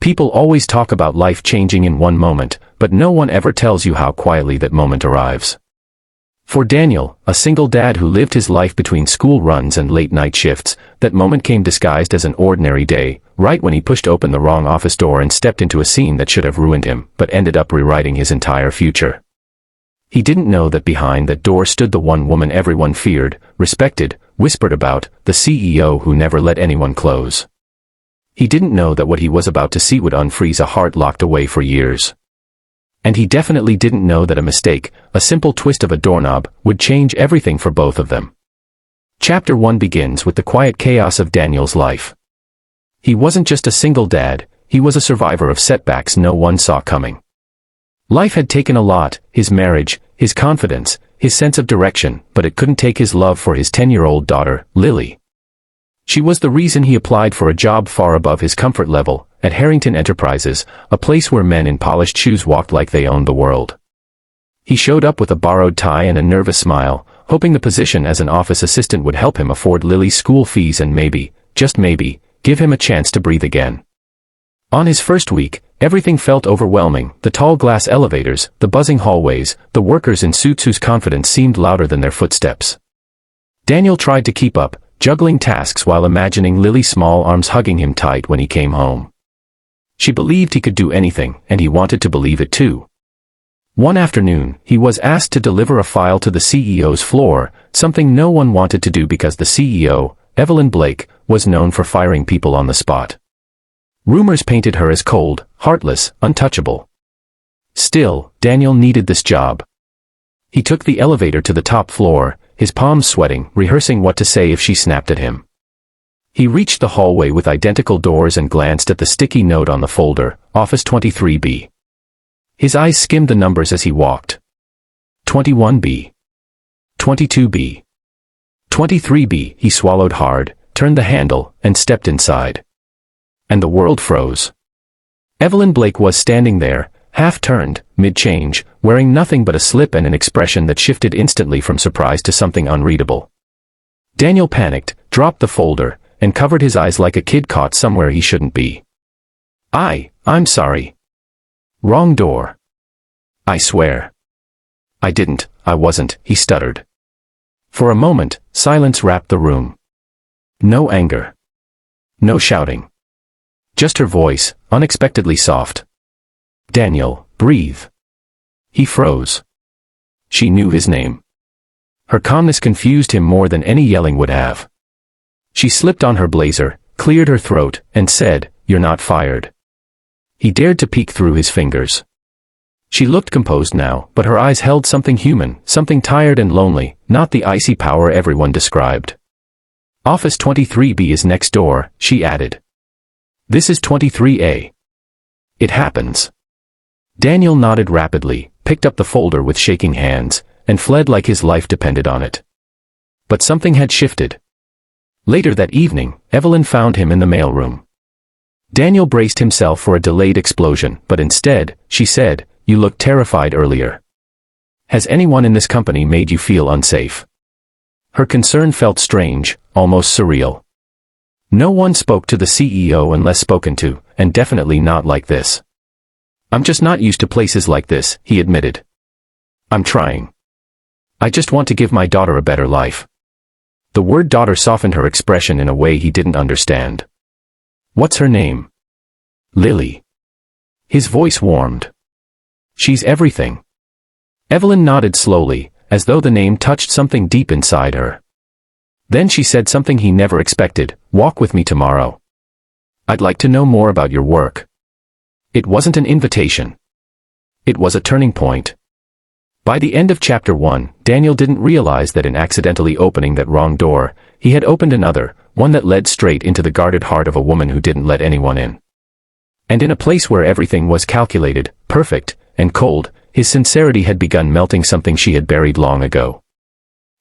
People always talk about life changing in one moment, but no one ever tells you how quietly that moment arrives. For Daniel, a single dad who lived his life between school runs and late-night shifts, that moment came disguised as an ordinary day, right when he pushed open the wrong office door and stepped into a scene that should have ruined him, but ended up rewriting his entire future. He didn't know that behind that door stood the one woman everyone feared, respected, whispered about, the CEO who never let anyone close. He didn't know that what he was about to see would unfreeze a heart locked away for years. And he definitely didn't know that a mistake, a simple twist of a doorknob, would change everything for both of them. Chapter 1 begins with the quiet chaos of Daniel's life. He wasn't just a single dad, he was a survivor of setbacks no one saw coming. Life had taken a lot, his marriage, his confidence, his sense of direction, but it couldn't take his love for his 10-year-old daughter, Lily. She was the reason he applied for a job far above his comfort level, at Harrington Enterprises, a place where men in polished shoes walked like they owned the world. He showed up with a borrowed tie and a nervous smile, hoping the position as an office assistant would help him afford Lily's school fees and maybe, just maybe, give him a chance to breathe again. On his first week, everything felt overwhelming: the tall glass elevators, the buzzing hallways, the workers in suits whose confidence seemed louder than their footsteps. Daniel tried to keep up, juggling tasks while imagining Lily's small arms hugging him tight when he came home. She believed he could do anything, and he wanted to believe it too. One afternoon, he was asked to deliver a file to the CEO's floor, something no one wanted to do because the CEO, Evelyn Blake, was known for firing people on the spot. Rumors painted her as cold, heartless, untouchable. Still, Daniel needed this job. He took the elevator to the top floor, his palms sweating, rehearsing what to say if she snapped at him. He reached the hallway with identical doors and glanced at the sticky note on the folder, Office 23B. His eyes skimmed the numbers as he walked. 21B. 22B. 23B. He swallowed hard, turned the handle, and stepped inside. And the world froze. Evelyn Blake was standing there, half-turned, mid-change, wearing nothing but a slip and an expression that shifted instantly from surprise to something unreadable. Daniel panicked, dropped the folder, and covered his eyes like a kid caught somewhere he shouldn't be. I'm sorry. Wrong door. I swear. I wasn't, he stuttered. For a moment, silence wrapped the room. No anger. No shouting. Just her voice, unexpectedly soft. Daniel, breathe. He froze. She knew his name. Her calmness confused him more than any yelling would have. She slipped on her blazer, cleared her throat, and said, "You're not fired." He dared to peek through his fingers. She looked composed now, but her eyes held something human, something tired and lonely, not the icy power everyone described. Office 23B is next door, she added. This is 23A. It happens. Daniel nodded rapidly, picked up the folder with shaking hands, and fled like his life depended on it. But something had shifted. Later that evening, Evelyn found him in the mailroom. Daniel braced himself for a delayed explosion, but instead, she said, "You looked terrified earlier. Has anyone in this company made you feel unsafe?" Her concern felt strange, almost surreal. No one spoke to the CEO unless spoken to, and definitely not like this. "I'm just not used to places like this," he admitted. "I'm trying. I just want to give my daughter a better life." The word daughter softened her expression in a way he didn't understand. "What's her name?" "Lily." His voice warmed. "She's everything." Evelyn nodded slowly, as though the name touched something deep inside her. Then she said something he never expected, "Walk with me tomorrow. I'd like to know more about your work." It wasn't an invitation. It was a turning point. By the end of Chapter 1, Daniel didn't realize that in accidentally opening that wrong door, he had opened another, one that led straight into the guarded heart of a woman who didn't let anyone in. And in a place where everything was calculated, perfect, and cold, his sincerity had begun melting something she had buried long ago.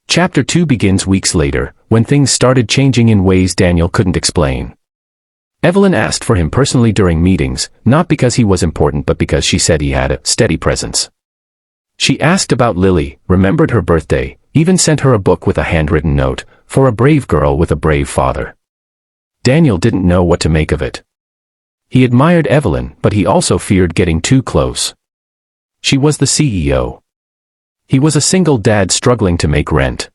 Chapter 2 begins weeks later, when things started changing in ways Daniel couldn't explain. Evelyn asked for him personally during meetings, not because he was important but because she said he had a steady presence. She asked about Lily, remembered her birthday, even sent her a book with a handwritten note, for a brave girl with a brave father. Daniel didn't know what to make of it. He admired Evelyn, but he also feared getting too close. She was the CEO. He was a single dad struggling to make rent.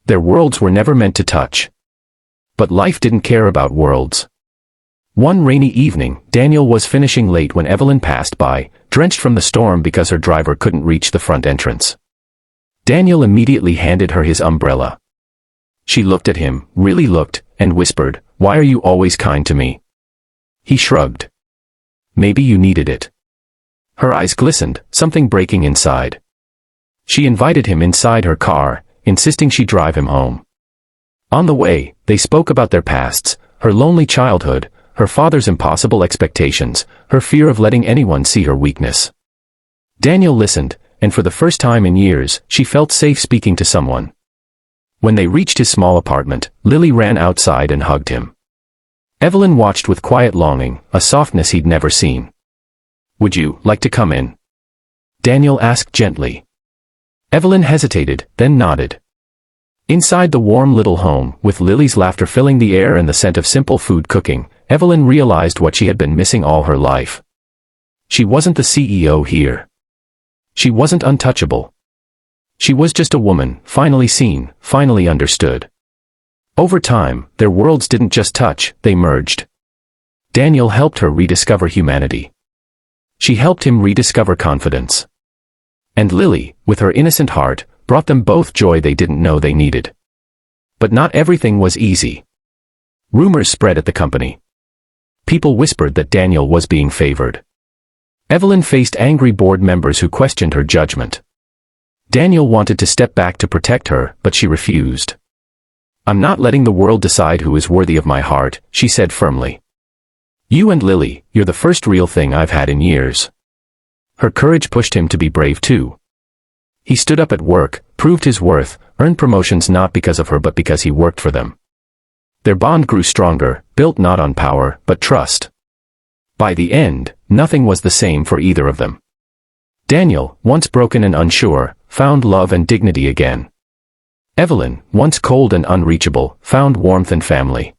Their worlds were never meant to touch. But life didn't care about worlds. One rainy evening, Daniel was finishing late when Evelyn passed by, drenched from the storm because her driver couldn't reach the front entrance. Daniel immediately handed her his umbrella. She looked at him, really looked, and whispered, "Why are you always kind to me?" He shrugged. "Maybe you needed it." Her eyes glistened, something breaking inside. She invited him inside her car, insisting she drive him home. On the way, they spoke about their pasts, her lonely childhood, her father's impossible expectations, her fear of letting anyone see her weakness. Daniel listened, and for the first time in years, she felt safe speaking to someone. When they reached his small apartment, Lily ran outside and hugged him. Evelyn watched with quiet longing, a softness he'd never seen. "Would you like to come in?" Daniel asked gently. Evelyn hesitated, then nodded. Inside the warm little home, with Lily's laughter filling the air and the scent of simple food cooking, Evelyn realized what she had been missing all her life. She wasn't the CEO here. She wasn't untouchable. She was just a woman, finally seen, finally understood. Over time, their worlds didn't just touch, they merged. Daniel helped her rediscover humanity. She helped him rediscover confidence. And Lily, with her innocent heart, brought them both joy they didn't know they needed. But not everything was easy. Rumors spread at the company. People whispered that Daniel was being favored. Evelyn faced angry board members who questioned her judgment. Daniel wanted to step back to protect her, but she refused. "I'm not letting the world decide who is worthy of my heart," she said firmly. "You and Lily, you're the first real thing I've had in years." Her courage pushed him to be brave too. He stood up at work, proved his worth, earned promotions not because of her but because he worked for them. Their bond grew stronger, built not on power, but trust. By the end, nothing was the same for either of them. Daniel, once broken and unsure, found love and dignity again. Evelyn, once cold and unreachable, found warmth and family.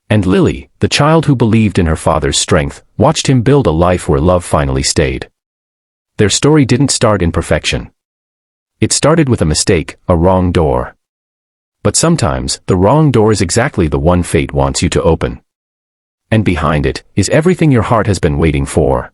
And Lily, the child who believed in her father's strength, watched him build a life where love finally stayed. Their story didn't start in perfection. It started with a mistake, a wrong door. But sometimes, the wrong door is exactly the one fate wants you to open. And behind it, is everything your heart has been waiting for.